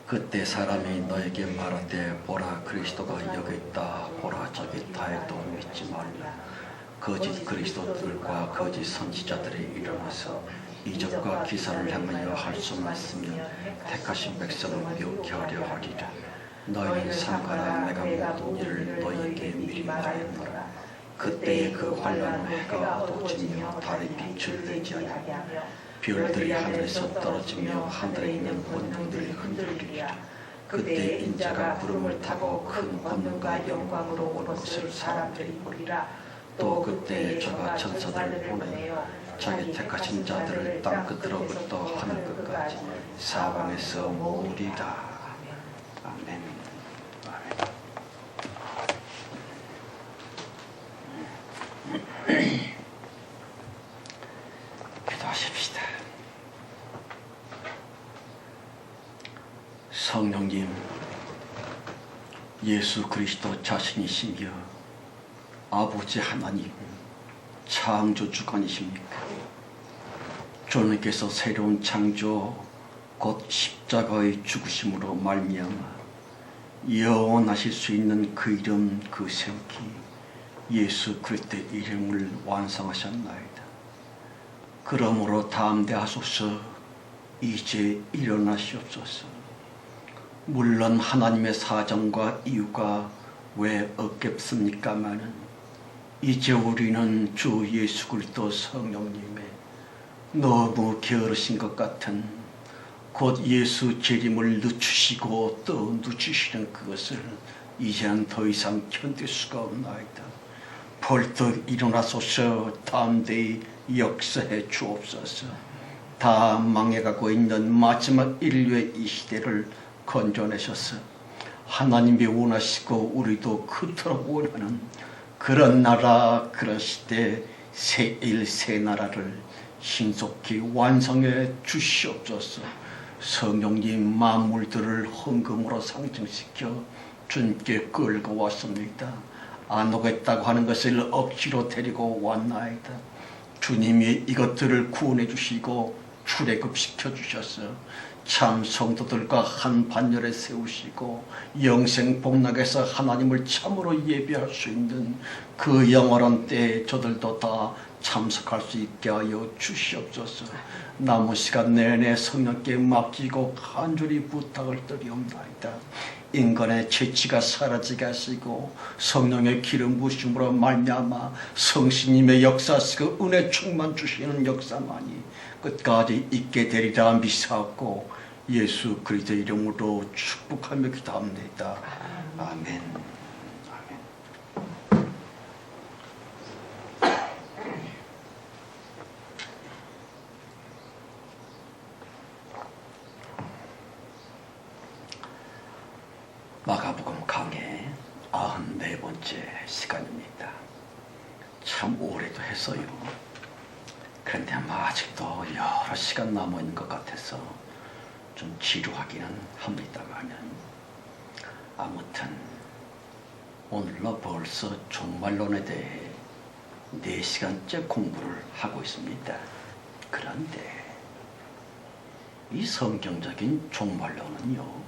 그때 사람이 너에게 말하되 보라 그리스도가 여기 있다 보라 저기 있다 해도 믿지 말라. 거짓 그리스도들과 거짓 선지자들이 일어나서 이적과 기사를 행하여 할 수만 있으면 택하신 백성을 미혹게 하려 하리라. 너희는 삼가라 내가 모든 일을 너희에게 미리 말하였노라. 그때에 그 환란은 해가 어두워지며 달의 빛을 내지 아니하며 별들이 하늘에서 떨어지며 하늘에 있는 원령들이 흔들리리라. 그때 인자가 구름을 타고 큰 권능과 영광으로 오는 것을 사람들이 보리라. 또 그때 저가 천사들을 보내어 자기 택하신 자들을 땅 끝으로부터 하늘 끝까지 사방에서 모으리라. 아멘. 기도하십시다. 성령님, 예수 그리스도 자신이시며 아버지 하나님, 창조 주관이십니까? 주님께서 새로운 창조 곧 십자가의 죽으심으로 말미암아 영원하실 수 있는 그 이름 그 세우기 예수 그리스도의 이름을 완성하셨나이다. 그러므로 담대하소서. 이제 일어나시옵소서. 물론 하나님의 사정과 이유가 왜 없겠습니까마는 이제 우리는 주 예수 그리스도 성령님의 너무 게으르신 것 같은 곧 예수 재림을 늦추시고 또 늦추시는 그것을 이제는 더 이상 견딜 수가 없나이다. 벌떡 일어나소서. 담대히 역사해 주옵소서. 다 망해가고 있는 마지막 인류의 이 시대를 건져내셔서 하나님이 원하시고 우리도 그토록 원하는 그런 나라, 그런 시대, 새 일, 새 나라를 신속히 완성해 주시옵소서. 성령님, 만물들을 헌금으로 상징시켜 주님께 끌고 왔습니다. 안 오겠다고 하는 것을 억지로 데리고 왔나이다. 주님이 이것들을 구원해 주시고 출애굽시켜 주셔서 참 성도들과 한 반열에 세우시고 영생 복락에서 하나님을 참으로 예배할 수 있는 그 영원한 때에 저들도 다 참석할 수 있게 하여 주시옵소서. 남은 시간 내내 성령께 맡기고 간절히 부탁을 드리옵나이다. 인간의 죄치가 사라지게 하시고 성령의 기름 부으심으로 말미암아 성신님의 역사하시고 은혜 충만 주시는 역사만이 끝까지 있게 되리라 믿사옵고 예수 그리스도의 이름으로 축복하며 기도합니다. 아멘. 마가복음 강의 94번째 시간입니다. 참 오래도 했어요. 그런데 아직도 여러 시간 남아있는 것 같아서 좀 지루하기는 합니다만 아무튼 오늘로 벌써 종말론에 대해 4시간째 공부를 하고 있습니다. 그런데 이 성경적인 종말론은요,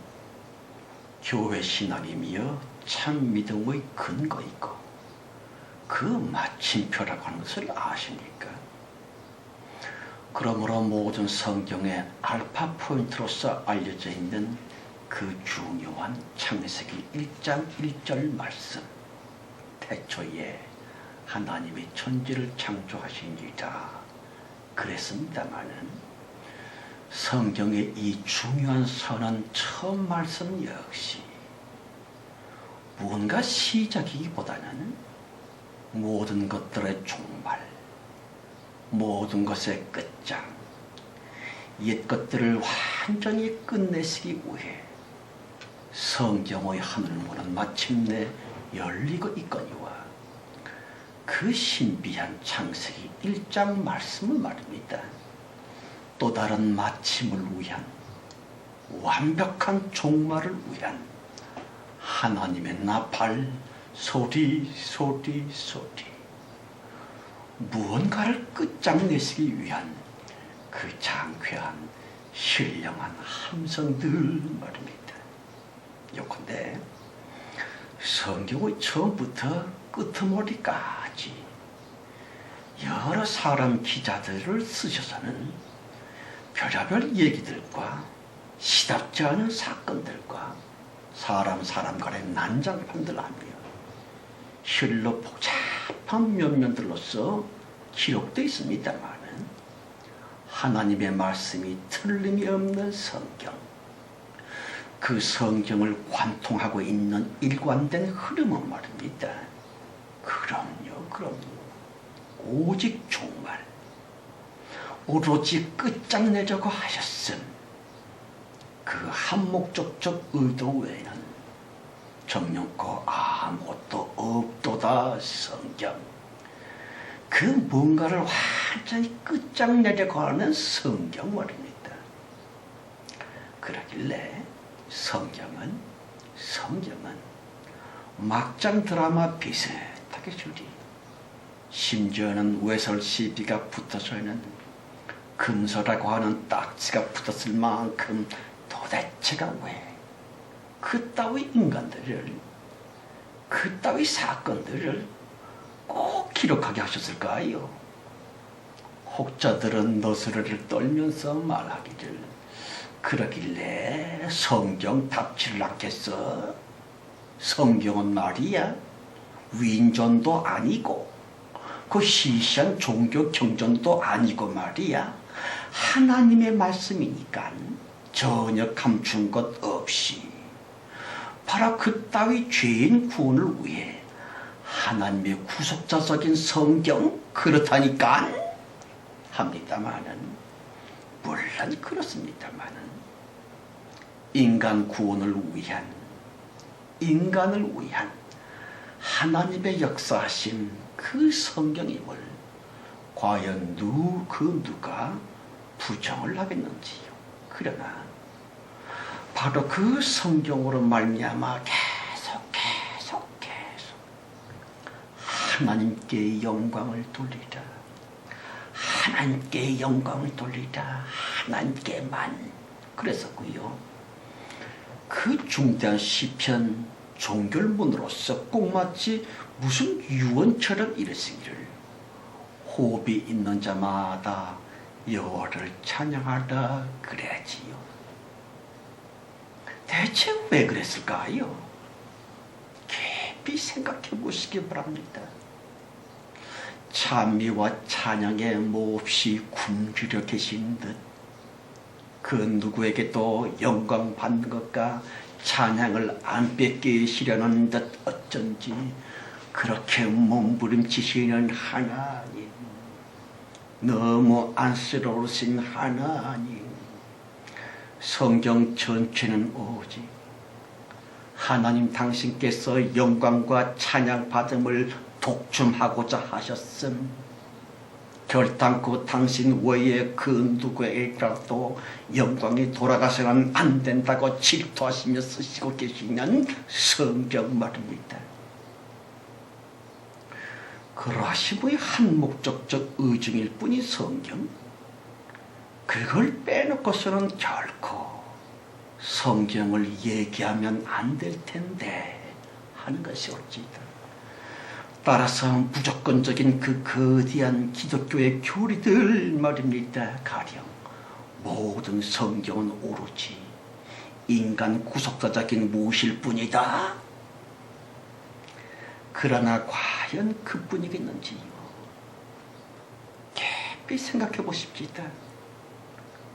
교회 신앙이며 참 믿음의 근거이고 그 마침표라고 하는 것을 아십니까? 그러므로 모든 성경의 알파 포인트로서 알려져 있는 그 중요한 창세기 1장 1절 말씀, 태초에 하나님이 천지를 창조하시니라 그랬습니다마는 성경의 이 중요한 선한 처음 말씀 역시 무언가 시작이기보다는 모든 것들의 종말, 모든 것의 끝장, 옛 것들을 완전히 끝내시기 위해 성경의 하늘문은 마침내 열리고 있거니와 그 신비한 창세기 1장 말씀을 말입니다. 또 다른 마침을 위한 완벽한 종말을 위한 하나님의 나팔 소리 무언가를 끝장내시기 위한 그 장쾌한 신령한 함성들 말입니다. 그런데 성경의 처음부터 끄트머리까지 여러 사람 기자들을 쓰셔서는 별의별 얘기들과 시답지 않은 사건들과 사람 간의 난장판들 하며 실로 복잡한 면면들로서 기록되어 있습니다만 하나님의 말씀이 틀림이 없는 성경, 그 성경을 관통하고 있는 일관된 흐름은 말입니다. 그럼요. 오직 종말, 오로지 끝장내려고 하셨음. 그 한목적적 의도 외에는 정령코 아무것도 없도다 성경. 그 뭔가를 완전히 끝장내려고 하는 성경 말입니다. 그러길래 성경은 막장 드라마 비슷하게 줄이, 심지어는 외설 CD가 붙어서는 금서라고 하는 딱지가 붙었을 만큼 도대체가 왜 그따위 인간들을, 그따위 사건들을 꼭 기록하게 하셨을까요? 혹자들은 너스레를 떨면서 말하기를, 그러길래 성경답지를 않겠어? 성경은 말이야 위인전도 아니고 그 시시한 종교 경전도 아니고 말이야 하나님의 말씀이니까 전혀 감춘 것 없이 바로 그따위 죄인 구원을 위해 하나님의 구속자적인 성경 그렇다니까 합니다마는, 물론 그렇습니다마는 인간 구원을 위한, 인간을 위한 하나님의 역사하신 그 성경임을 과연 누가 부정을 하겠는지요. 그러나 바로 그 성경으로 말미암아 계속 하나님께 영광을 돌리라, 하나님께 영광을 돌리라, 하나님께만 그랬었고요. 그 중대한 시편 종결문으로서 꼭 마치 무슨 유언처럼 이르시기를, 호흡이 있는 자마다 여호와를 찬양하라 그래야지요. 대체 왜 그랬을까요? 깊이 생각해 보시기 바랍니다. 찬미와 찬양에 몹시 굶주려 계신 듯, 그 누구에게도 영광 받는 것과 찬양을 안 뺏기시려는 듯 어쩐지 그렇게 몸부림치시는 하나님, 너무 안쓰러우신 하나님, 성경 전체는 오직 하나님 당신께서 영광과 찬양 받음을 독점하고자 하셨음. 결단코 당신 외에 그 누구에게라도 영광이 돌아가서는 안 된다고 질투하시며 쓰시고 계시는 성경 말입니다. 그러하심의 한 목적적 의중일 뿐인 성경, 그걸 빼놓고서는 결코 성경을 얘기하면 안 될 텐데 하는 것이 옳지다. 따라서 무조건적인 그 거대한 기독교의 교리들 말입니다. 가령 모든 성경은 오로지 인간 구속사적인 무엇일 뿐이다. 그러나 과연 그뿐이겠는지요? 깊이 생각해 보십시다.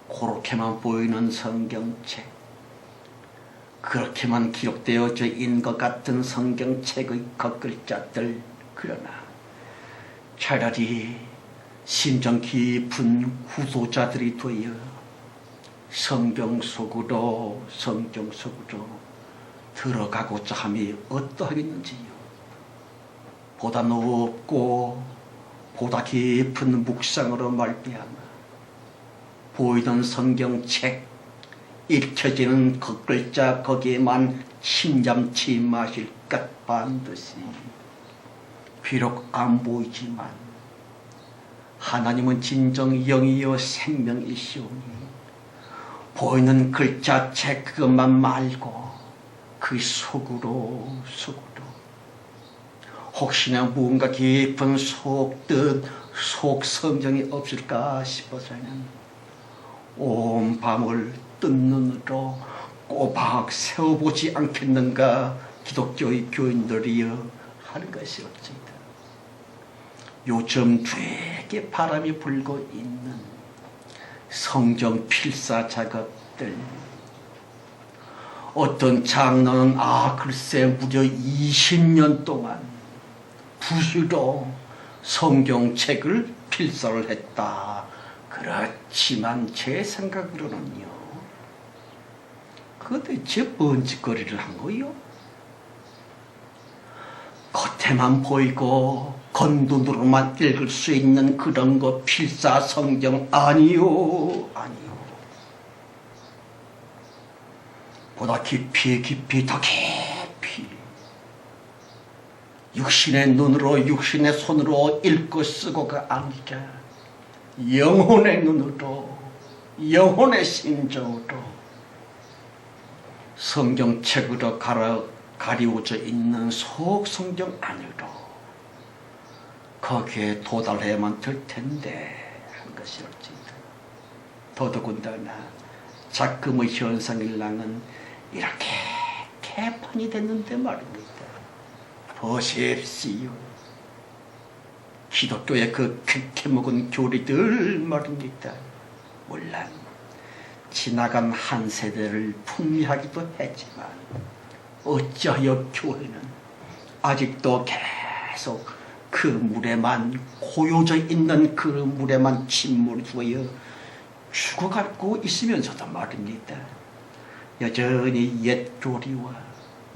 그렇게만 보이는 성경책, 그렇게만 기록되어져 있는 것 같은 성경책의 겉글자들, 그러나 차라리 심정 깊은 구도자들이 되어 성경 속으로 들어가고자 함이 어떠하겠는지요. 보다 높고 보다 깊은 묵상으로 말미암아 보이던 성경책, 읽혀지는 겉글자 거기에만 침잠치 마실 것 반드시. 비록 안 보이지만 하나님은 진정 영이요 생명이시오니 보이는 글자책 그것만 말고 그 속으로 혹시나 무언가 깊은 속뜻, 속 성경이 없을까 싶어서는 온 밤을 뜬 눈으로 꼬박 세워보지 않겠는가 기독교의 교인들이여 하는 것이 없습니다. 요즘 되게 바람이 불고 있는 성경 필사 작업들, 어떤 장로는 글쎄 무려 20년 동안 부수로 성경책을 필사를 했다. 그렇지만 제 생각으로는요, 그 대체 뭔 짓거리를 한 거요? 겉에만 보이고 겉눈으로만 읽을 수 있는 그런 거 필사 성경 아니요. 보다 깊이 더 깊이 육신의 눈으로 육신의 손으로 읽고 쓰고가 아니라 영혼의 눈으로 영혼의 심정으로 성경책으로 가리워져 있는 속 성경 안으로 거기에 도달해야만 될 텐데 한 것이 어찌다. 더더군다나 작금의 현상일랑은 이렇게 개판이 됐는데 말입니다. 보십시오. 기독교의 그 극해먹은 교리들 말입니다. 물론 지나간 한 세대를 풍미하기도 했지만 어찌하여 교회는 아직도 계속 그 물에만 고요져 있는 그 물에만 침몰되어 죽어가고 있으면서도 말입니다. 여전히 옛 교리와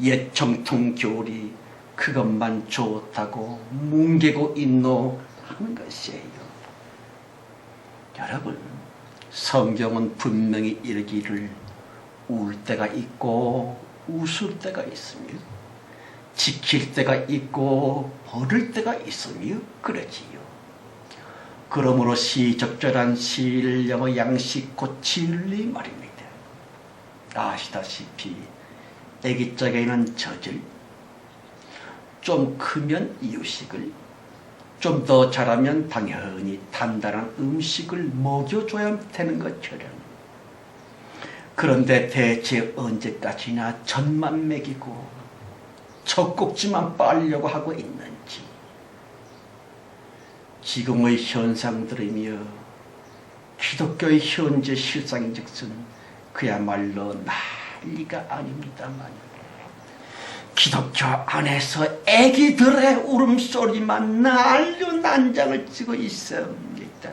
옛 정통 교리 그것만 좋다고 뭉개고 있노 하는 것이에요. 여러분, 성경은 분명히 이르기를 울 때가 있고 웃을 때가 있으며 지킬 때가 있고 버릴 때가 있으며 그러지요. 그러므로 시적절한 신령의 양식 곧 진리 말입니다. 아시다시피 아기 적에는 젖을, 좀 크면 이유식을, 좀 더 자라면 당연히 단단한 음식을 먹여줘야 되는 것처럼, 그런데 대체 언제까지나 젖만 먹이고 젖꼭지만 빨려고 하고 있는지, 지금의 현상들이며 기독교의 현재 실상인즉슨 그야말로 난리가 아닙니다만, 기독교 안에서 애기들의 울음소리만 난리난장을 치고 있습니다.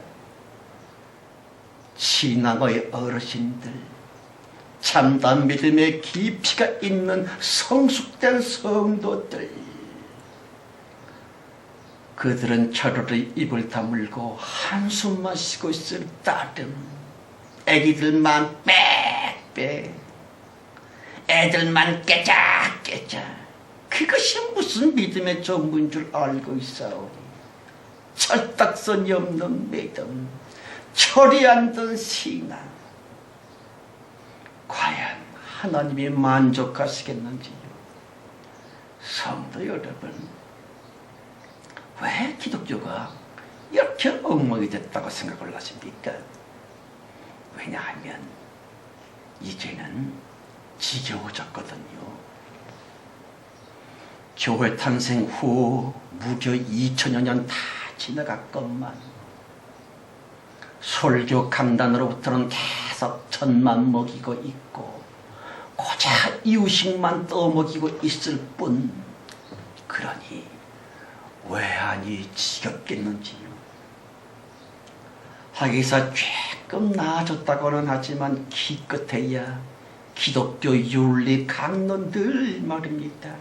신앙의 어르신들, 참담 믿음의 깊이가 있는 성숙된 성도들, 그들은 차라리 입을 다물고 한숨만 쉬고 있을 따름 애기들만 빽빽, 애들만 깨작깨작, 그것이 무슨 믿음의 전부인 줄 알고 있사오니 철딱선이 없는 믿음, 철이 안 든 신앙, 과연 하나님이 만족하시겠는지요? 성도 여러분, 왜 기독교가 이렇게 엉망이 됐다고 생각을 하십니까? 왜냐하면 이제는 지겨워졌거든요. 교회 탄생 후 무려 2000여 년 다 지나갔건만 설교 강단으로부터는 계속 젖만 먹이고 있고 고작 이유식만 떠먹이고 있을 뿐, 그러니 왜 아니 지겹겠는지요. 하기사 조금 나아졌다고는 하지만 기껏해야 기독교 윤리 강론들 말입니다.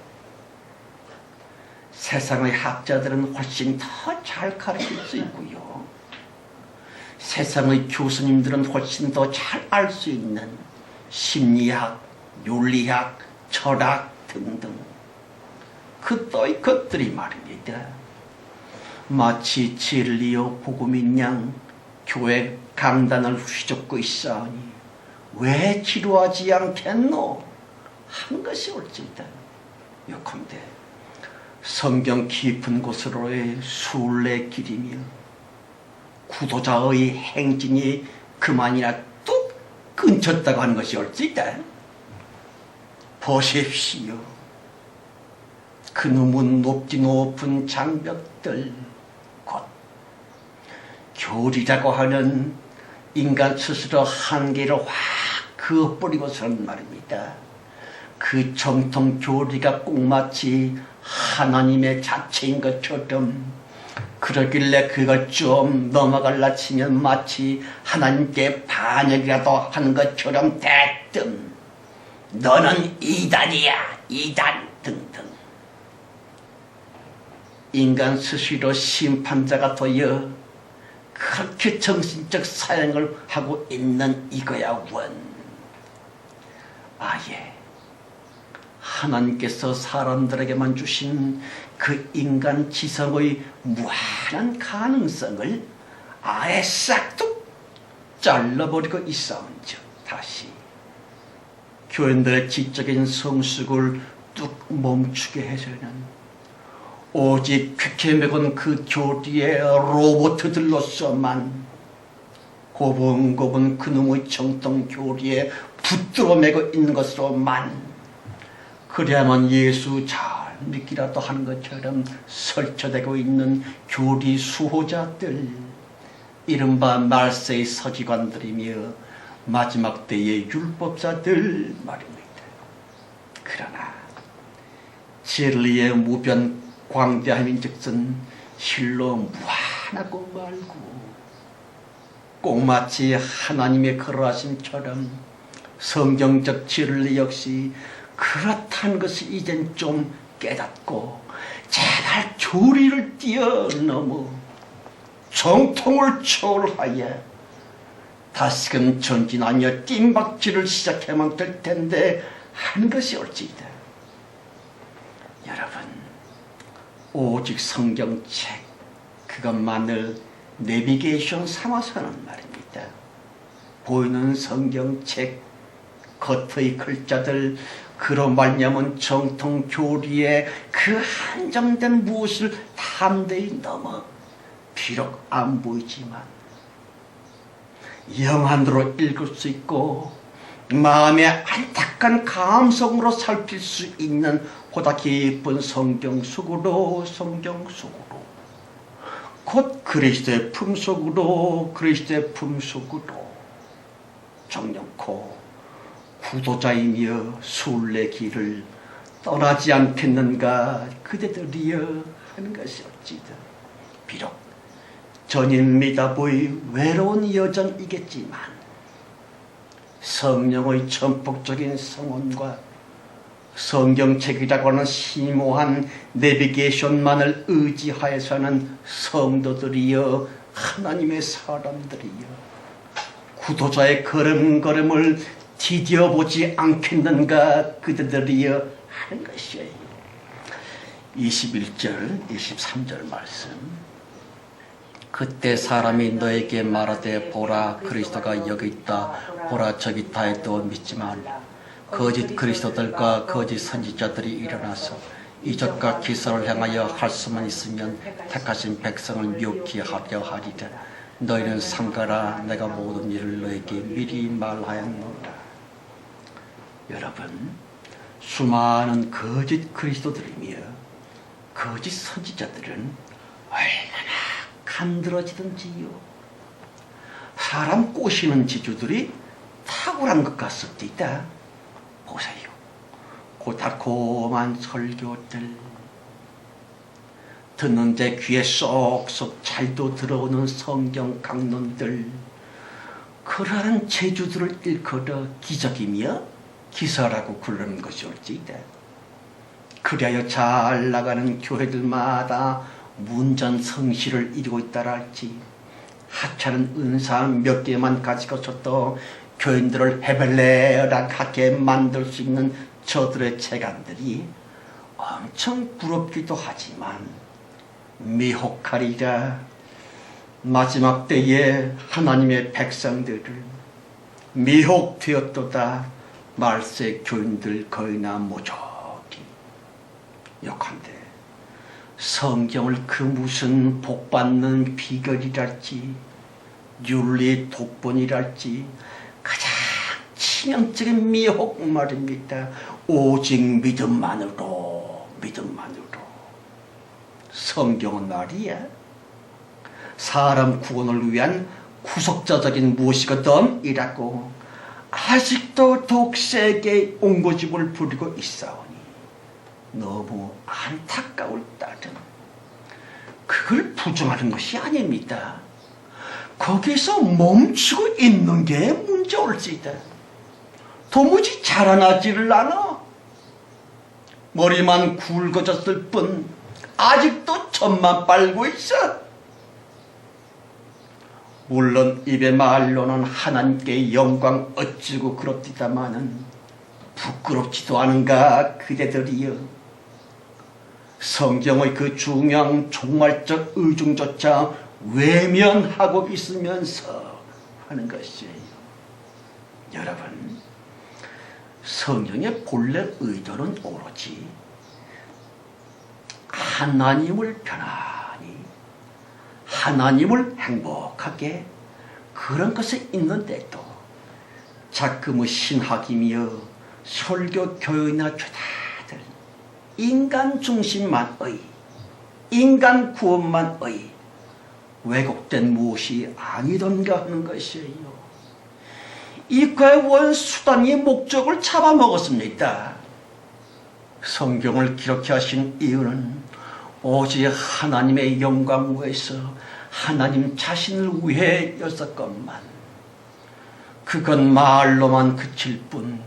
세상의 학자들은 훨씬 더 잘 가르칠 수 있고요, 세상의 교수님들은 훨씬 더 잘 알 수 있는 심리학, 윤리학, 철학 등등 그 또이 것들이 말입니다. 마치 진리요 복음인 양 교회 강단을 휘젓고 있사오니 왜 지루하지 않겠노 하는 것이 옳지이다. 요컨대 성경 깊은 곳으로의 순례길이며 구도자의 행진이 그만이나 뚝 끊쳤다고 하는 것이 옳지이다. 보십시오. 그놈은 높은 장벽들, 곧 교리라고 하는 인간 스스로 한계를 확 그어버리고서는 말입니다. 그 정통 교리가 꼭 마치 하나님의 자체인 것처럼, 그러길래 그걸 좀 넘어갈라 치면 마치 하나님께 반역이라도 하는 것처럼 대뜸 너는 이단이야, 이단 등등. 인간 스스로 심판자가 되어 그렇게 정신적 사형을 하고 있는 이거야 원. 아예 하나님께서 사람들에게만 주신 그 인간 지성의 무한한 가능성을 아예 싹둑 잘라버리고 있어온즉 다시 교인들의 지적인 성숙을 뚝 멈추게 해서는 오직 쾌쾌 먹은 그 교리의 로봇들로서만 고분고분 그놈의 정통 교리에 붙들어 매고 있는 것으로만, 그래야만 예수 잘 믿기라도 하는 것처럼 설쳐되고 있는 교리 수호자들, 이른바 말세의 서기관들이며 마지막 때의 율법자들 말입니다. 그러나 진리의 무변 광대함인즉슨 실로 무한하고 말고 꼭 마치 하나님의 걸어하심처럼 성경적 진리 역시 그렇다는 것을 이젠 좀 깨닫고 제발 교리를 뛰어넘어 정통을 초월하여 다시금 전진하며 뜀박질을 시작하면 될 텐데 하는 것이 옳지이다. 여러분, 오직 성경책 그것만을 내비게이션 삼아서는 말입니다. 보이는 성경책 겉의 글자들, 그로 말미암은 정통 교리의 그 한정된 무엇을 담대히 넘어 비록 안 보이지만 영안으로 읽을 수 있고 마음의 안타까운 감성으로 살필 수 있는 보다 깊은 성경 속으로 곧 그리스도의 품속으로 정령코 구도자이며 순례길을 떠나지 않겠는가 그대들이여 하는 것이 어찌다. 비록 전입니다 보이 외로운 여정이겠지만 성령의 전폭적인 성원과 성경책이라고 하는 심오한 내비게이션만을 의지하여서는 성도들이여 하나님의 사람들이여 구도자의 걸음걸음을 디뎌보지 않겠는가 그대들이여 하는 것이에요. 21절 23절 말씀. 그때 사람이 너에게 말하되 보라 그리스도가 여기 있다 보라 저기 있다 해도 믿지 말라. 거짓 그리스도들과 거짓 선지자들이 일어나서 이적과 기사를 행하여 할 수만 있으면 택하신 백성을 미혹히 하려 하리라. 너희는 삼가라 내가 모든 일을 너에게 미리 말하였노라. 여러분, 수많은 거짓 그리스도들이며 거짓 선지자들은 얼마나 간드러지던지요. 사람 꼬시는 지주들이 탁월한 것 같습니다. 보세요. 그 달콤한 설교들 듣는 제 귀에 쏙쏙 잘도 들어오는 성경 강론들, 그러한 재주들을 일컬어 기적이며 기사라고 부르는 것이 옳지이다. 그리하여 잘 나가는 교회들마다 문전성시를 이루고 있다라 할지 하찮은 은사 몇 개만 가지고서도 교인들을 헤벨레락하게 만들 수 있는 저들의 재간들이 엄청 부럽기도 하지만 미혹하리라. 마지막 때에 하나님의 백성들을 미혹되었도다 말세 교인들 거의나 모조리 욕한데 성경을 그 무슨 복받는 비결이랄지 윤리 독본이랄지 가장 치명적인 미혹 말입니다. 오직 믿음만으로. 성경은 말이야 사람 구원을 위한 구속자적인 무엇이거든 이라고 아직도 독세에게 옹고집을 부리고 있사오니 너무 안타까울 따름. 그걸 부정하는 것이 아닙니다. 거기서 멈추고 있는 게 문제일지다. 도무지 자라나지를 않아. 머리만 굵어졌을 뿐 아직도 젖만 빨고 있어. 물론 입의 말로는 하나님께 영광 어찌고 그렇디다마는 부끄럽지도 않은가 그대들이여. 성경의 그 중요한 종말적 의중조차 외면하고 있으면서 하는 것이에요. 여러분, 성경의 본래 의도는 오로지 하나님을 편안히, 하나님을 행복하게 그런 것에 있는데도 자꾸 신학이며 설교 교회나 죄다들 인간 중심만의, 인간 구원만의 왜곡된 무엇이 아니던가 하는 것이에요. 이과의 원수단이 목적을 잡아먹었습니다. 성경을 기록해 하신 이유는 오직 하나님의 영광 위해서 하나님 자신을 위해였었건만 그건 말로만 그칠 뿐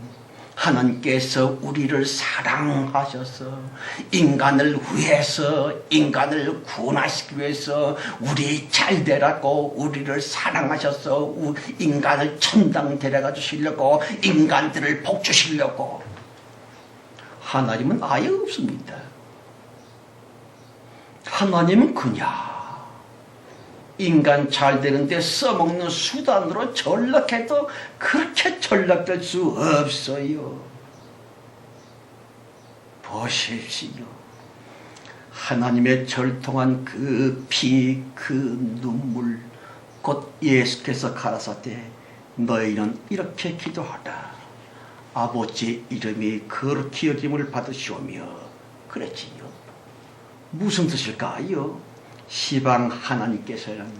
하나님께서 우리를 사랑하셔서 인간을 위해서, 인간을 구원하시기 위해서 우리 잘 되라고 우리를 사랑하셔서 인간을 천당 데려가 주시려고, 인간들을 복 주시려고. 하나님은 아예 없습니다. 하나님은 그냥 인간 잘 되는데 써먹는 수단으로 전락해도 그렇게 전락될 수 없어요. 보십시오. 하나님의 절통한 그 피, 그 눈물, 곧 예수께서 가라사대 너희는 이렇게 기도하라. 아버지 이름이 거룩히 여김을 받으시오며 그랬지요. 무슨 뜻일까요? 시방 하나님께서는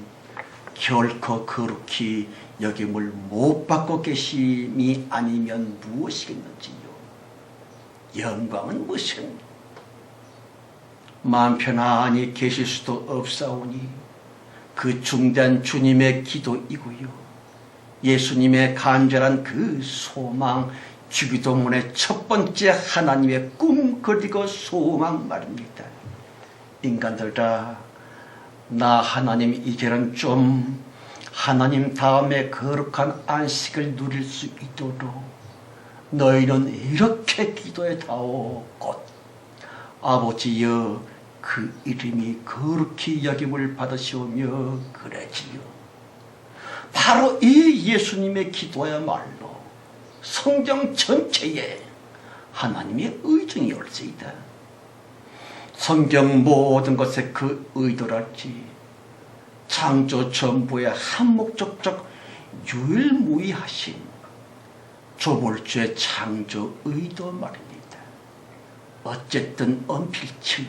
결코 거룩히 여김을 못 받고 계심이 아니면 무엇이겠는지요? 영광은 무슨 마음 편안히 계실 수도 없사오니 그 중대한 주님의 기도이고요. 예수님의 간절한 그 소망, 주기도문의 첫 번째 하나님의 꿈 그리고 소망 말입니다. 인간들 다 나 하나님 이제는 좀 하나님 다음에 거룩한 안식을 누릴 수 있도록 너희는 이렇게 기도해다오. 곧 아버지여 그 이름이 거룩히 여김을 받으시오며 그러지요. 바로 이 예수님의 기도야말로 성경 전체에 하나님의 의중이 올지이다. 성경 모든 것에 그 의도랄지 창조 전부의 한목적적 유일무이하신 조물주의 창조 의도 말입니다. 어쨌든 언필치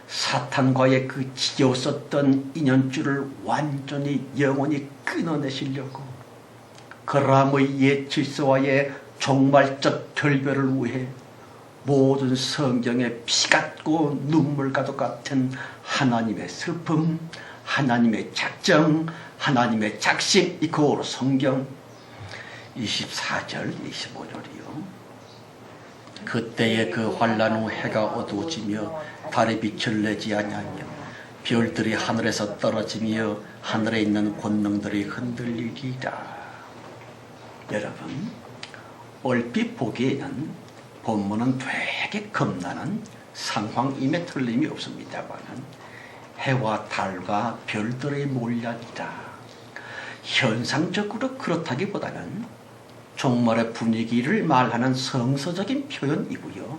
사탄과의 그 지겨웠었던 인연줄을 완전히 영원히 끊어내시려고 그람의 옛 질서와의 종말적 결별을 위해 모든 성경의 피 같고 눈물과도 같은 하나님의 슬픔, 하나님의 작정, 하나님의 작심, 이코로 성경 24절, 25절이요. 그때에 그 환난 후 해가 어두워지며 달의 빛을 내지 아니하며 별들이 하늘에서 떨어지며 하늘에 있는 권능들이 흔들리리라. 여러분, 얼핏 보기에는 본문은 되게 겁나는 상황임에 틀림이 없습니다만은 해와 달과 별들의 몰약이다. 현상적으로 그렇다기보다는 종말의 분위기를 말하는 성서적인 표현이고요.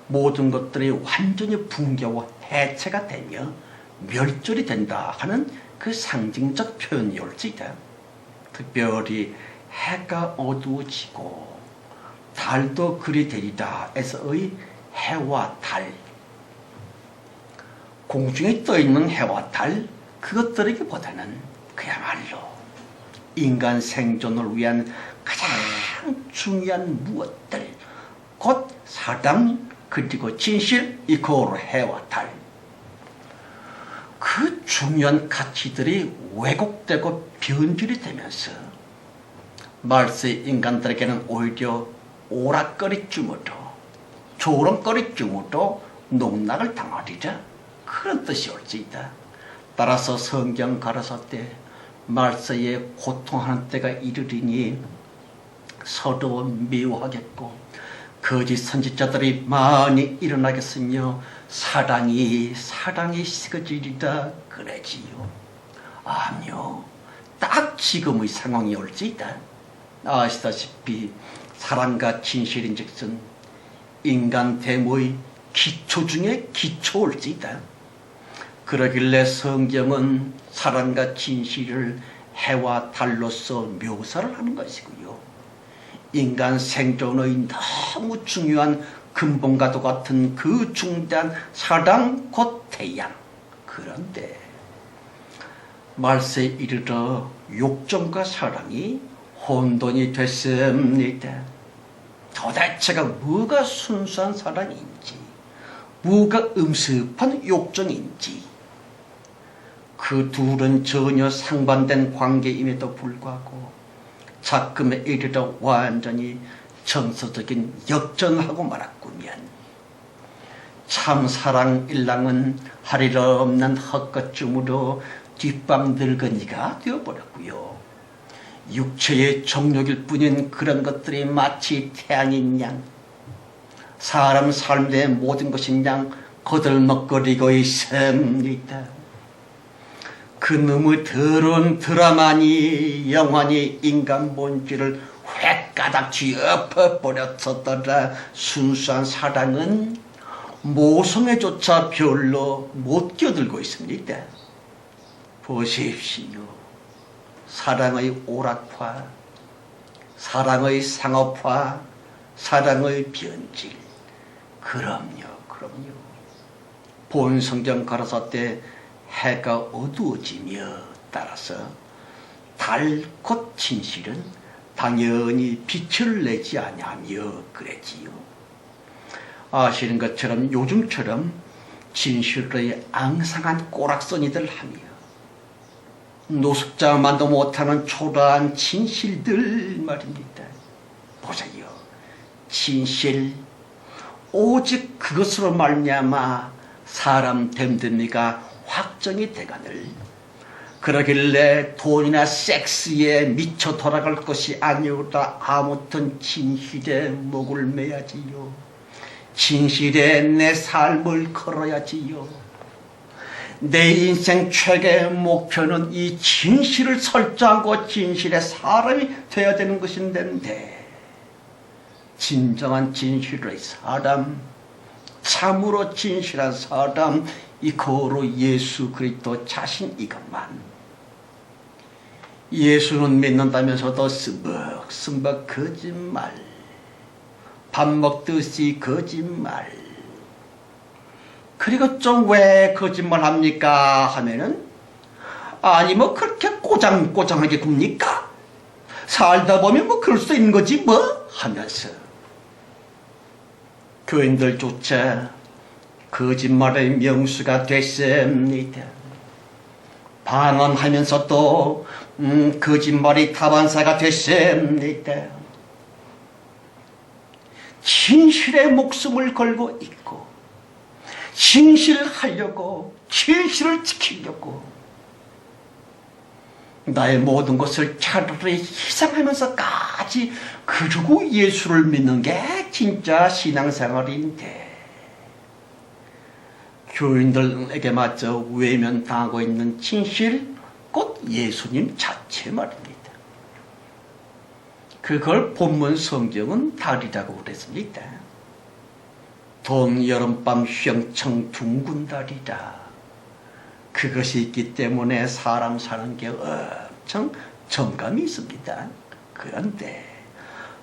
모든 것들이 완전히 붕괴와 해체가 되며 멸절이 된다 하는 그 상징적 표현이올지다. 특별히 해가 어두워지고 달도 그리 되리라 에서의 해와 달, 공중에 떠있는 해와 달, 그것들에게보다는 그야말로 인간 생존을 위한 가장 중요한 무엇들, 곧 사랑 그리고 진실, 이코로 해와 달, 그 중요한 가치들이 왜곡되고 변질이 되면서 말세 인간들에게는 오히려 오락거리쯤으로, 조롱거리쯤으로 농락을 당하리라, 그런 뜻이 올지이다. 따라서 성경 가라사대 말세에 고통하는 때가 이르리니 서로 미워하겠고 거짓 선지자들이 많이 일어나겠으며 사랑이 식어지리라 그러지요. 아니요, 딱 지금의 상황이 올지이다. 아시다시피 사랑과 진실인즉슨 인간 대모의 기초 중에 기초올지이다. 그러길래 성경은 사랑과 진실을 해와 달로서 묘사를 하는 것이고요. 인간 생존의 너무 중요한 근본과도 같은 그 중대한 사랑 곧 태양. 그런데 말세에 이르러 욕정과 사랑이 혼돈이 됐습니다. 도대체가 뭐가 순수한 사랑인지, 뭐가 음습한 욕정인지, 그 둘은 전혀 상반된 관계임에도 불구하고 작금에 이르러 완전히 정서적인 역전하고 말았구면 참 사랑 일랑은 하리라 없는 헛것쯤으로 뒷방 늙은이가 되어버렸고요. 육체의 정욕일 뿐인 그런 것들이 마치 태양인 양, 사람 삶의 모든 것인 양 거들먹거리고 있습니다. 그놈의 더러운 드라마니 영원히 인간 본질을 획가닥 쥐엎어버렸었더라. 순수한 사랑은 모성애조차 별로 못 끼어들고 있습니다. 보십시오. 사랑의 오락화, 사랑의 상업화, 사랑의 변질. 그럼요. 본 성경 가라사대 해가 어두워지며 따라서 달 곧 진실은 당연히 빛을 내지 아니하며 그랬지요. 아시는 것처럼 요즘처럼 진실의 앙상한 꼬락서니들 하며 노숙자만도 못하는 초라한 진실들 말입니다. 보세요. 진실, 오직 그것으로 말미암아 사람 됨됨이가 확정이 되거늘 그러길래 돈이나 섹스에 미쳐 돌아갈 것이 아니오라. 아무튼 진실에 목을 매야지요. 진실에 내 삶을 걸어야지요. 내 인생 최고의 목표는 이 진실을 설정하고 진실의 사람이 되어야 되는 것인데, 진정한 진실의 사람, 참으로 진실한 사람, 이코로 예수 그리스도 자신 이것만. 예수는 믿는다면서도 스벅스벅 거짓말, 밥 먹듯이 거짓말. 그리고 좀 왜 거짓말 합니까 하면은, 아니 뭐 그렇게 꼬장꼬장하게 굽니까? 살다 보면 뭐 그럴 수 있는 거지 뭐 하면서 교인들조차 거짓말의 명수가 됐습니다. 방언하면서 또 거짓말이 다반사가 됐습니다. 진실의 목숨을 걸고 있고 진실을 하려고, 진실을 지키려고 나의 모든 것을 차라리 희생하면서까지 그러고 예수를 믿는 게 진짜 신앙생활인데, 교인들에게 마저 외면당하고 있는 진실, 곧 예수님 자체 말입니다. 그걸 본문 성경은 달이라고 그랬습니다. 동 여름밤 휘영청 둥근 달이다. 그것이 있기 때문에 사람 사는 게 엄청 정감이 있습니다. 그런데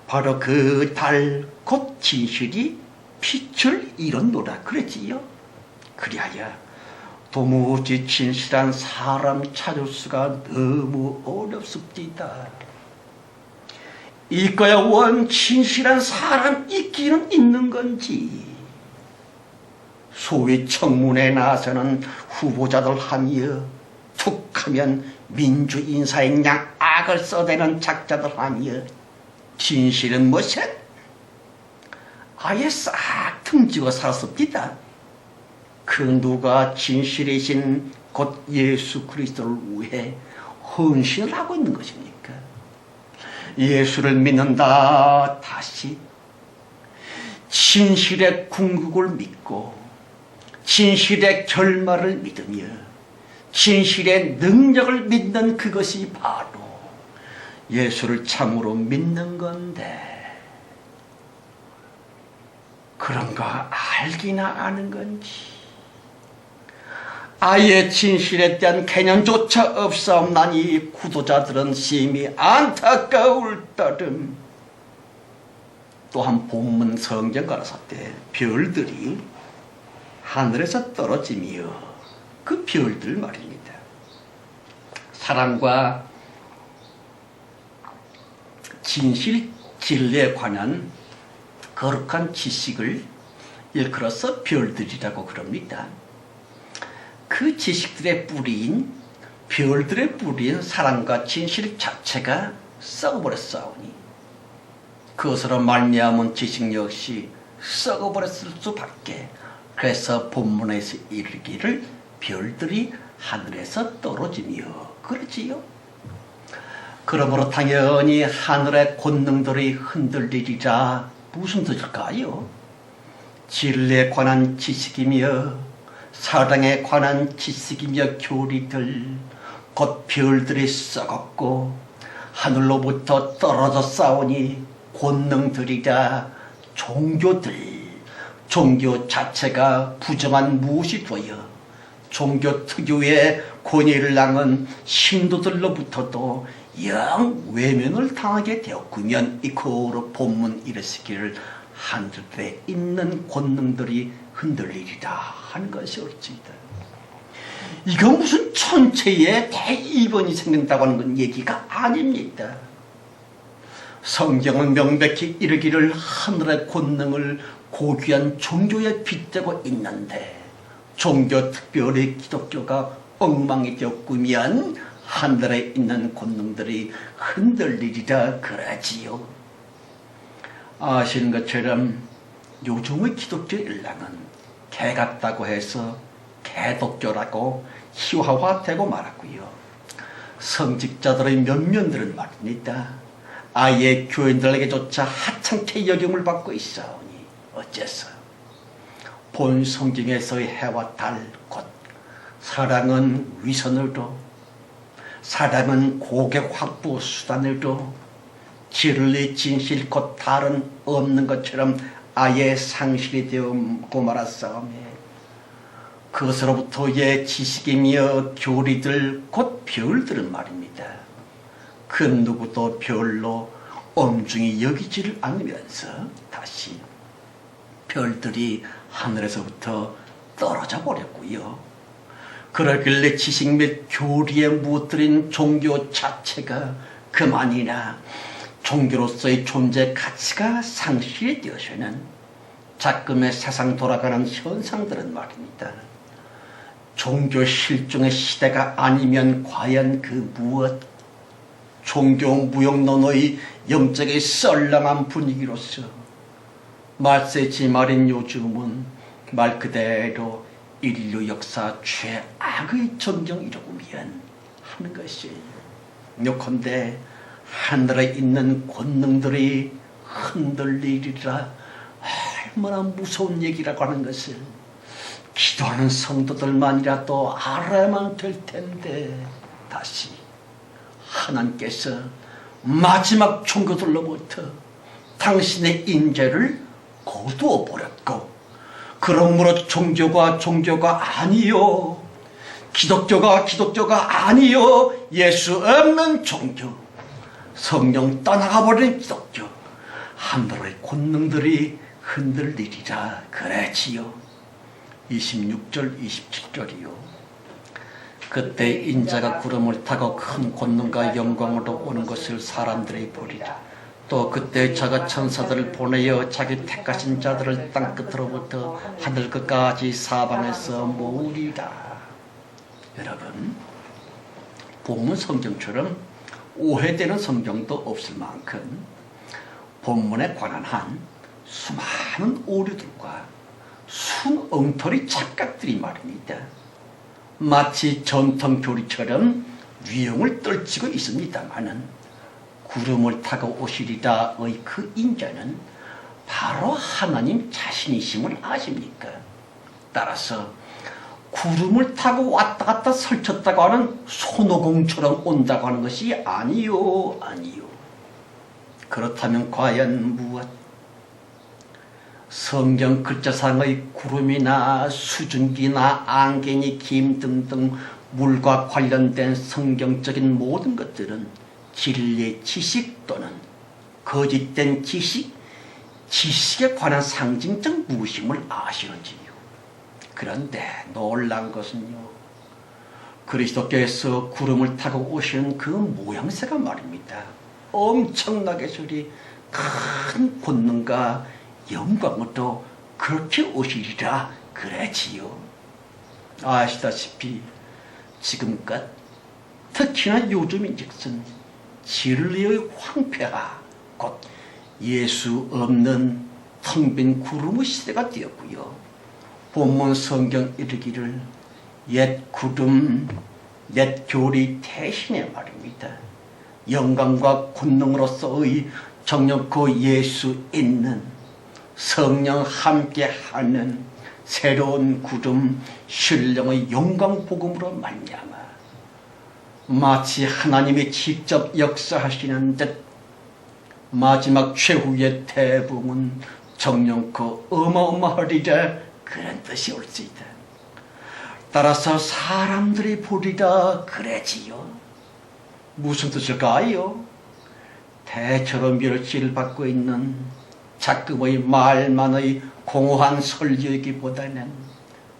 바로 그 달 곧 진실이 빛을 잃었노라 그랬지요. 그리하여 도무지 진실한 사람 찾을 수가 너무 어렵습니다. 이거야 원 진실한 사람 있기는 있는 건지, 소위 청문회에 나서는 후보자들 하며 툭하면 민주인사에 양악을 써대는 작자들 하며 진실은 무엇이야? 아예 싹 등지고 살았습니다. 그 누가 진실이신 곧 예수 그리스도를 위해 헌신을 하고 있는 것입니까? 예수를 믿는다. 다시 진실의 궁극을 믿고 진실의 결말을 믿으며 진실의 능력을 믿는 그것이 바로 예수를 참으로 믿는 건데, 그런 거 알기나 아는 건지, 아예 진실에 대한 개념조차 없사옵나니 구도자들은 심히 안타까울 따름. 또한 본문 성경 가라사 때 별들이 하늘에서 떨어지며, 그 별들 말입니다. 사랑과 진실, 진리에 관한 거룩한 지식을 일컬어서 별들이라고 그럽니다. 그 지식들의 뿌리인, 별들의 뿌리인 사랑과 진실 자체가 썩어버렸사오니 그것으로 말미암은 지식 역시 썩어버렸을 수밖에. 그래서 본문에서 이르기를 별들이 하늘에서 떨어지며 그러지요. 그러므로 당연히 하늘의 권능들이 흔들리리라. 무슨 뜻일까요? 진리에 관한 지식이며 사랑에 관한 지식이며 교리들, 곧 별들이 썩었고 하늘로부터 떨어져 싸우니 권능들이라. 종교들, 종교 자체가 부정한 무엇이 되어 종교 특유의 권위를 낳은 신도들로부터도 영 외면을 당하게 되었구면 이코로 본문 이르시기를 하늘에 있는 권능들이 흔들리리라 하는 것이 옳습니다. 이거 무슨 천체에 대이변이 생긴다고 하는 건 얘기가 아닙니다. 성경은 명백히 이르기를 하늘의 권능을 고귀한 종교에 빗대고 있는데, 종교 특별히 기독교가 엉망이 되었구면 하늘에 있는 권능들이 흔들리리라 그러지요. 아시는 것처럼 요즘의 기독교 일랑은 개 같다고 해서 개독교라고 희화화되고 말았고요. 성직자들의 면면들은 말입니다, 아예 교인들에게조차 하찮게 여김을 받고 있사오니 어째서 본 성경에서의 해와 달, 곧 사랑은 위선으로, 사랑은 고객 확보 수단으로, 진리 진실 곧 달은 없는 것처럼 아예 상실이 되고 말았사오며 그것으로부터의 지식이며 교리들 곧 별들은 말입니다, 그 누구도 별로 엄중히 여기지를 않으면서 다시 별들이 하늘에서부터 떨어져 버렸고요. 그러길래 지식 및 교리에 무엇들인 종교 자체가 그만이나 종교로서의 존재 가치가 상실이 되어서는 작금의 세상 돌아가는 현상들은 말입니다, 종교 실종의 시대가 아니면 과연 그 무엇, 종교 무용론의 영적의 썰렁한 분위기로서 말세지 말인 요즘은 말 그대로 인류 역사 최악의 정경이라고 미안하는 것이에요. 요컨대 하늘에 있는 권능들이 흔들리리라. 얼마나 무서운 얘기라고 하는 것을 기도하는 성도들만이라도 알아야만 될 텐데, 다시 하나님께서 마지막 종교들로부터 당신의 인재를 거두어 버렸고, 그러므로 종교가 아니요, 기독교가 아니요, 예수 없는 종교, 성령 떠나가 버린 기독교, 하늘의 권능들이 흔들리리라 그랬지요. 26절 27절이요. 그때 인자가 구름을 타고 큰 권능과 영광으로 오는 것을 사람들이 보리라. 또 그때 자가 천사들을 보내어 자기 택하신 자들을 땅끝으로부터 하늘 끝까지 사방에서 모으리라. 여러분, 본문 성경처럼 오해되는 성경도 없을 만큼 본문에 관한 한 수많은 오류들과 순엉터리 착각들이 말입니다. 마치 전통 교리처럼 위용을 떨치고 있습니다마는 구름을 타고 오시리라의 그 인자는 바로 하나님 자신이심을 아십니까? 따라서 구름을 타고 왔다 갔다 설쳤다고 하는 손오공처럼 온다고 하는 것이 아니요. 그렇다면 과연 무엇? 성경 글자상의 구름이나 수증기나 안개니 김 등등 물과 관련된 성경적인 모든 것들은 진리의 지식 또는 거짓된 지식에 관한 상징적 무심을 아시는지요. 그런데 놀란 것은요, 그리스도께서 구름을 타고 오시는 그 모양새가 말입니다. 엄청나게 소리 큰 권능과 영광으로 그렇게 오시리라 그랬지요. 아시다시피 지금껏 특히나 요즘인즉슨 진리의 황폐화, 곧 예수 없는 텅 빈 구름의 시대가 되었고요. 본문 성경 이르기를 옛 구름, 옛 교리 대신에 말입니다. 영광과 권능으로서의 정력고 예수 있는 성령 함께하는 새로운 구름, 신령의 영광 복음으로 말미암아 마치 하나님이 직접 역사하시는 듯 마지막 최후의 대붕은 정령코 어마어마하리라 그런 뜻이 옳지이다. 따라서 사람들이 보리라 그래지요. 무슨 뜻일까요? 대처럼 멸시를 받고 있는 작금의 말만의 공허한 설교이기보다는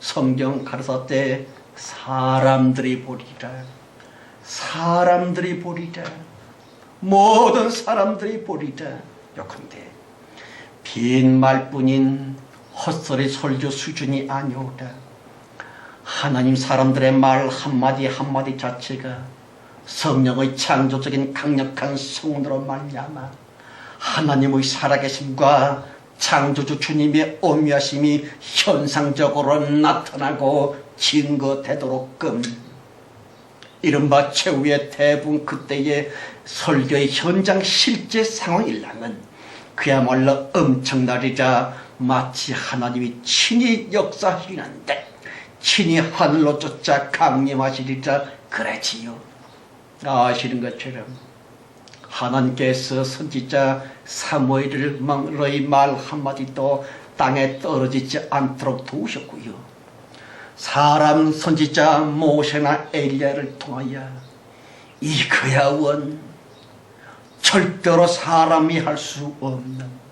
성경 가르사때 사람들이 보리라, 모든 사람들이 보리라. 요컨대 빈 말뿐인 헛소리 설교 수준이 아니오라. 하나님 사람들의 말 한마디 한마디 자체가 성령의 창조적인 강력한 성운으로 말미암아 하나님의 살아계심과 창조주 주님의 오묘하심이 현상적으로 나타나고 증거되도록끔 이른바 최후의 대붕 그때의 설교의 현장 실제 상황이라면 그야말로 엄청나리라. 마치 하나님이 친히 역사하시는데 친히 하늘로 쫓아 강림하시리라 그랬지요. 아시는 것처럼 하나님께서 선지자 사무엘의 말 한마디도 땅에 떨어지지 않도록 도우셨고요. 사람 선지자 모세나 엘리야를 통하여 이거야 원 절대로 사람이 할 수 없는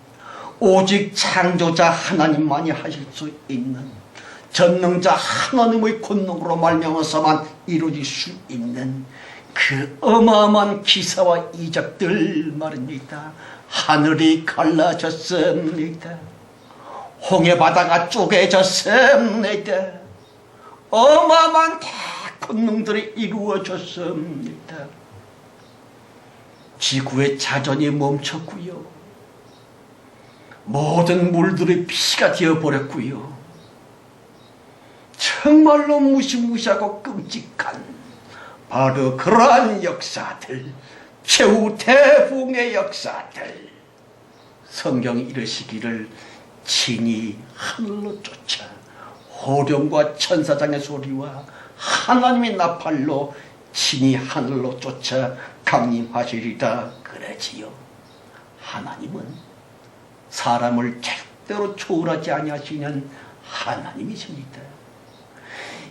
오직 창조자 하나님만이 하실 수 있는 전능자 하나님의 권능으로 말미암아서만 이루어질 수 있는 그 어마어마한 기사와 이적들 말입니다. 하늘이 갈라졌습니다. 홍해바다가 쪼개졌습니다. 어마어마한 대권능들이 이루어졌습니다. 지구의 자전이 멈췄고요. 모든 물들이 피가 되어버렸고요. 정말로 무시무시하고 끔찍한 바로 그러한 역사들, 최후 대붕의 역사들, 성경이 이르시기를 친히 하늘로 쫓아 호령과 천사장의 소리와 하나님의 나팔로 친히 하늘로 쫓아 강림하시리라 그러지요. 하나님은 사람을 절대로 초월하지 아니하시는 하나님이십니다.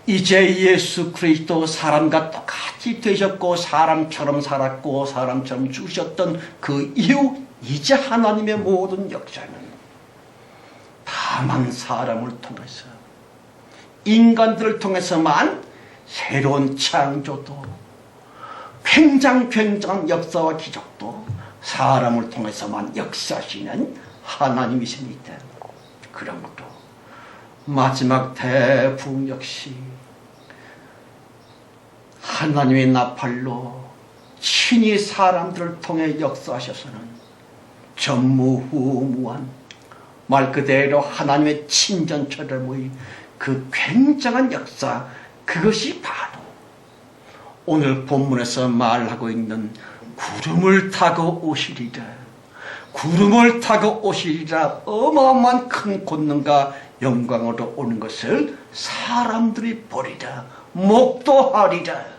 이제 예수 그리스도 사람과 똑같이 되셨고 사람처럼 살았고 사람처럼 죽으셨던 그 이후 이제 하나님의 모든 역사는 다만 사람을 통해서 인간들을 통해서만 새로운 창조도 굉장한 역사와 기적도 사람을 통해서만 역사하시는 하나님이십니다. 그러므로 마지막 대부흥 역시 하나님의 나팔로 친히 사람들을 통해 역사하셔서는 전무후무한 말 그대로 하나님의 친전처럼의 그 굉장한 역사, 그것이 바로 오늘 본문에서 말하고 있는 구름을 타고 오시리라, 구름을 타고 오시리라 어마어마한 큰 권능과 영광으로 오는 것을 사람들이 보리라, 목도하리라.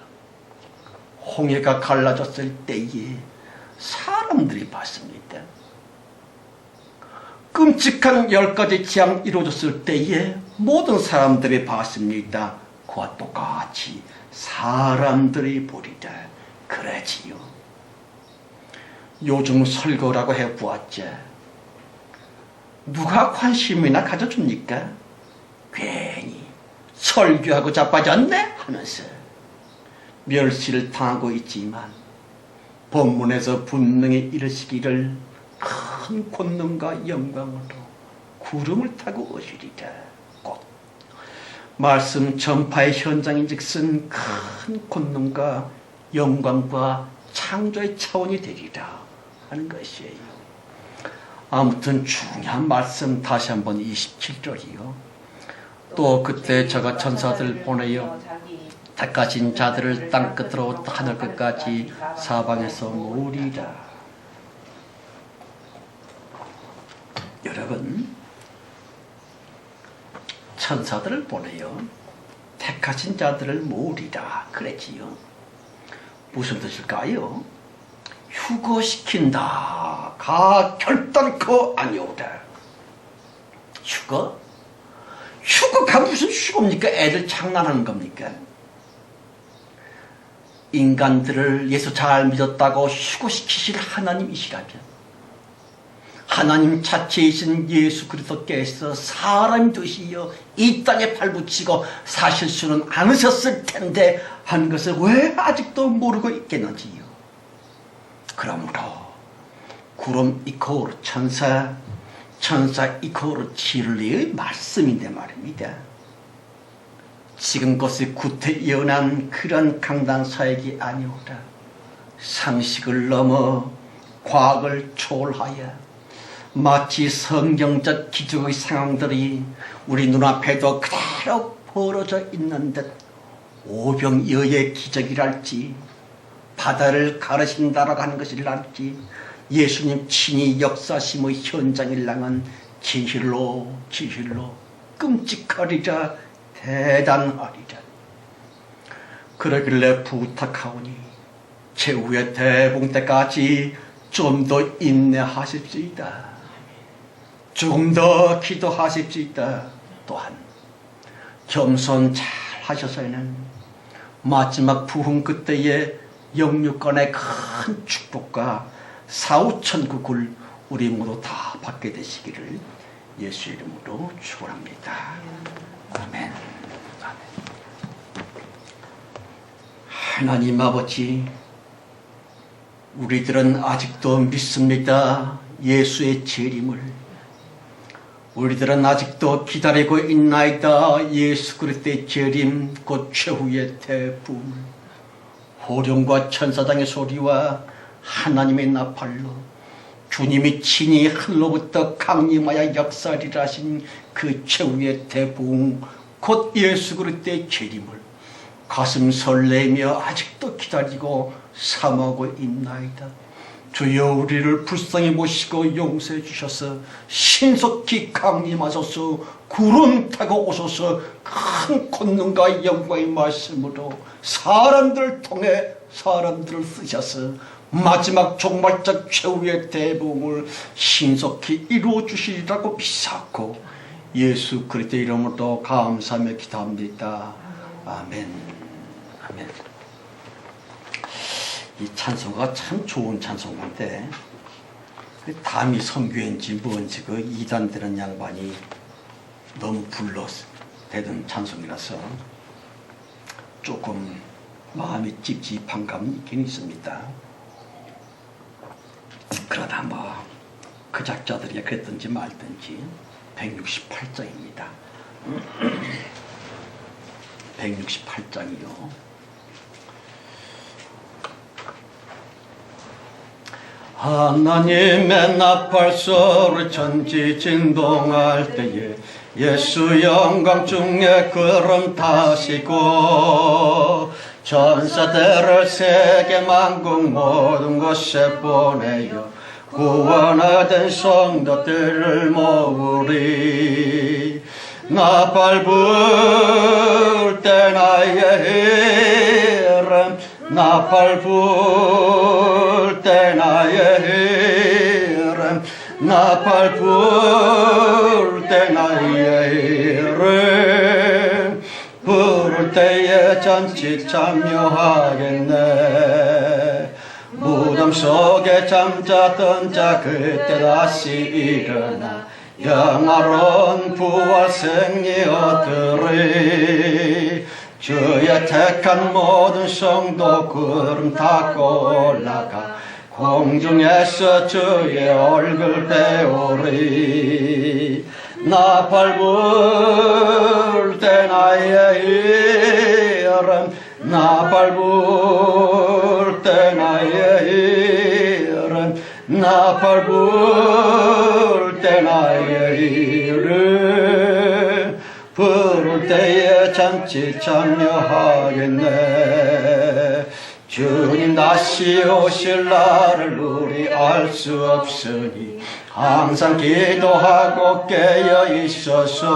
홍해가 갈라졌을 때에 사람들이 봤습니다. 끔찍한 10가지 재앙 이루어졌을 때에 모든 사람들이 봤습니다. 그와 똑같이 사람들이 보리라 그러지요. 요즘 설거라고 해보았자 누가 관심이나 가져줍니까? 괜히 설교하고 자빠졌네 하면서 멸시를 당하고 있지만 본문에서 분명히 이르시기를 큰 권능과 영광으로 구름을 타고 오시리라. 곧 말씀 전파의 현장인즉슨 큰 권능과 영광과 창조의 차원이 되리라 하는 것이에요. 아무튼 중요한 말씀 다시 한번 27절이요. 또 그때 저가 천사들 보내어 택하신 자들을 땅끝으로 하늘 끝까지 사방에서 모으리라. 여러분, 천사들을 보내어 택하신 자들을 모으리라 그랬지요. 무슨 뜻일까요? 휴거시킨다 가 결단코 아니오다. 휴거? 휴거가 무슨 휴거입니까? 애들 장난하는 겁니까? 인간들을 예수 잘 믿었다고 휴거시키실 하나님이시라면 하나님 자체이신 예수 그리스도께서 사람이 되시어 이 땅에 발붙이고 사실 수는 않으셨을 텐데 한 것을 왜 아직도 모르고 있겠는지요. 그러므로 구름 이코르 천사 이코르 진리의 말씀인데 말입니다. 지금 것이 구태 예언한 그런 강단 사역이 아니오라. 상식을 넘어 과학을 초월하여 마치 성경적 기적의 상황들이 우리 눈앞에도 그대로 벌어져 있는 듯 오병이어의 기적이랄지 바다를 가르신다라고 하는 것이랄지 예수님 친히 역사심의 현장일랑은 진실로 끔찍하리라 대단하리라. 그러길래 부탁하오니 최후의 대봉 때까지 좀 더 인내하십시다. 조금 더 기도하십시다. 또한 겸손 잘 하셔서는 마지막 부흥 그때의 영육간의 큰 축복과 사후천국을 우리 모두 다 받게 되시기를 예수 이름으로 축원합니다. 아멘. 하나님 아버지, 우리들은 아직도 믿습니다. 예수의 재림을. 우리들은 아직도 기다리고 있나이다. 예수 그리스도의 재림, 곧 최후의 대부흥을. 호령과 천사장의 소리와 하나님의 나팔로 주님이 친히 하늘로부터 강림하여 역사리라 하신 그 최후의 대부흥, 곧 예수 그리스도의 재림을 가슴 설레며 아직도 기다리고 사모하고 있나이다. 주여 우리를 불쌍히 보시고 용서해 주셔서 신속히 강림하소서. 구름 타고 오소서. 큰 권능과 영광의 말씀으로 사람들을 통해 사람들을 쓰셔서 마지막 종말적 최후의 대복을 신속히 이루어 주시리라고 믿사옵고 예수 그리스도의 이름으로 감사하며 기도합니다. 아멘. 아멘. 이 찬송가가 참 좋은 찬송가인데 담이 선교인지 뭔지 그 이단되는 양반이 너무 불러대던 찬송이라서 조금 마음이 찝찝한 감이 있긴 있습니다. 그러나 뭐 그 작자들이 그랬든지 말든지 168장입니다. 168장이요. 하나님의 나팔소리 천지 진동할 때에 예수 영광 중에 구름 타시고 천사들을 세계 만국 모든 곳에 보내어 구원하던 성도들을 모으리. 나팔 불 때 나의 이름 나팔 불 때 나의 이름 나팔 불 때 나의 이름 부를 때에 잔치 참여하겠네. 무덤 속에 잠자던 자 그때 다시 일어나 영화로운 부활 승리 얻으리. 주의 택한 모든 성도 구름 타고 올라가 공중에서 주의 얼굴 배우리. 나팔 불 때 나의 이름 나팔 불 때 나의 이름 나팔 불 때 나의 이름 부를 때에 잔치 참여하겠네. 주님 다시 오실 날을 우리 알 수 없으니 항상 기도하고 깨어 있어서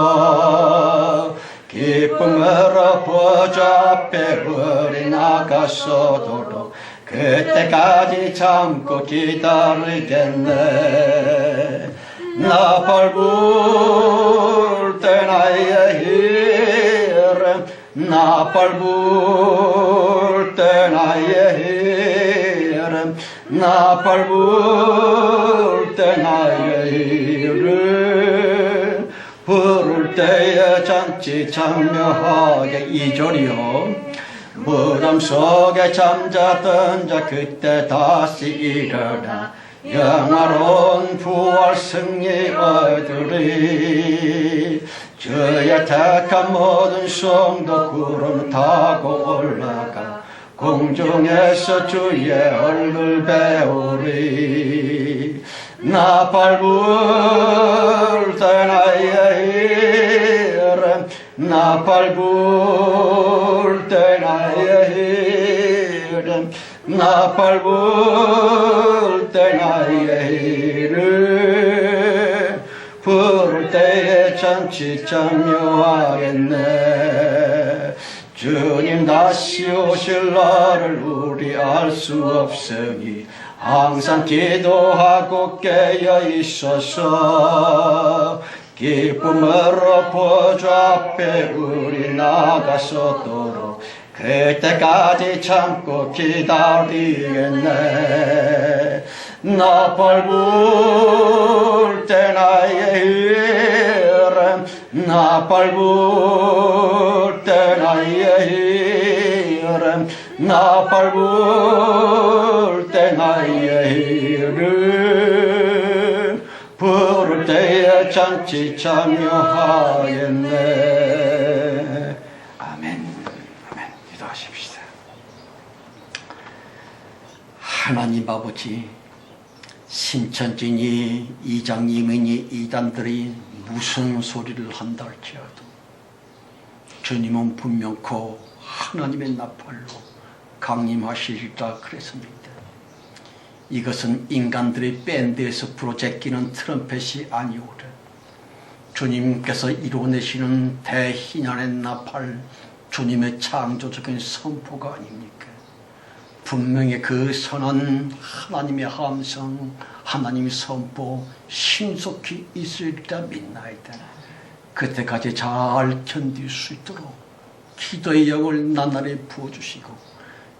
기쁨으로 보좌 앞에 우리 나가서도록 그때까지 참고 기다리겠네. 나팔 불 때 나의 이름 나팔 불 때 나의 이름 나팔 불 때 나의 이름 부를 때에 잔치 참여하게. 2절이요. 무덤 속에 잠자던 자 그때 다시 일어나 영화로운 부활 승리 얻으리. 주의 택한 모든 성도 구름 타고 올라가 공중에서 주의 얼굴 배우리. 나팔 불 때 나의 이름 나팔 불 때 나의 이름 나팔 불 때 나의 이름 부를 때에 잔치 참여하겠네. 주님 다시 오실 날을 우리 알 수 없으니 항상 기도하고 깨어 있어서 기쁨으로 보좌 앞에 우리 나가서도록 그때까지 참고 기다리겠네. 나팔 불 때 나의 이름 나팔 불 때 나의 이름 나팔 불 때 나의 이름 부를 때에 잔치 참여하겠네. 아멘. 아멘. 기도하십시다. 하나님 아버지, 신천지니 이장님이니 이단들이 무슨 소리를 한다 할지라도 주님은 분명코 하나님의 나팔로 강림하시리라 그랬습니다. 이것은 인간들이 밴드에서 부러제끼는 트럼펫이 아니오라. 주님께서 이루어내시는 대희년의 나팔, 주님의 창조적인 선포가 아닙니까? 분명히 그 선언, 하나님의 함성, 하나님의 선포 신속히 있으리라 믿나이다. 그때까지 잘 견딜 수 있도록 기도의 영을 나날이 부어주시고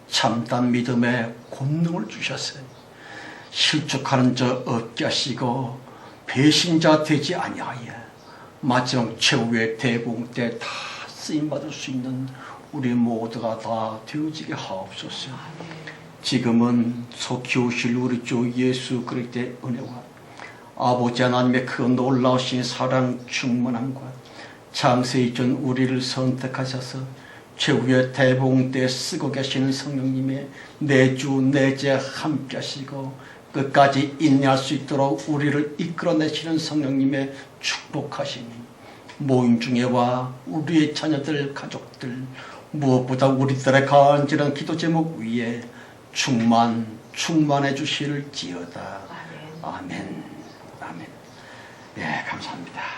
참담 믿음의 권능을 주셨어요. 실족하는 자 없게 하시고 배신자 되지 아니하여 마지막 최후의 대공 때 다 쓰임받을 수 있는 우리 모두가 다 되어지게 하옵소서. 지금은 속히 오실 우리 주 예수 그리스도의 은혜와 아버지 하나님의 그 놀라우신 사랑 충만함과 장세기 전 우리를 선택하셔서 최후의 대봉 때 쓰고 계시는 성령님의 내주 내재 함께 하시고 끝까지 인내할 수 있도록 우리를 이끌어내시는 성령님의 축복하심이 모임 중에와 우리의 자녀들 가족들 무엇보다 우리들의 간절한 기도 제목 위에 충만해 주실지어다. 아멘. 아멘. 예, 감사합니다.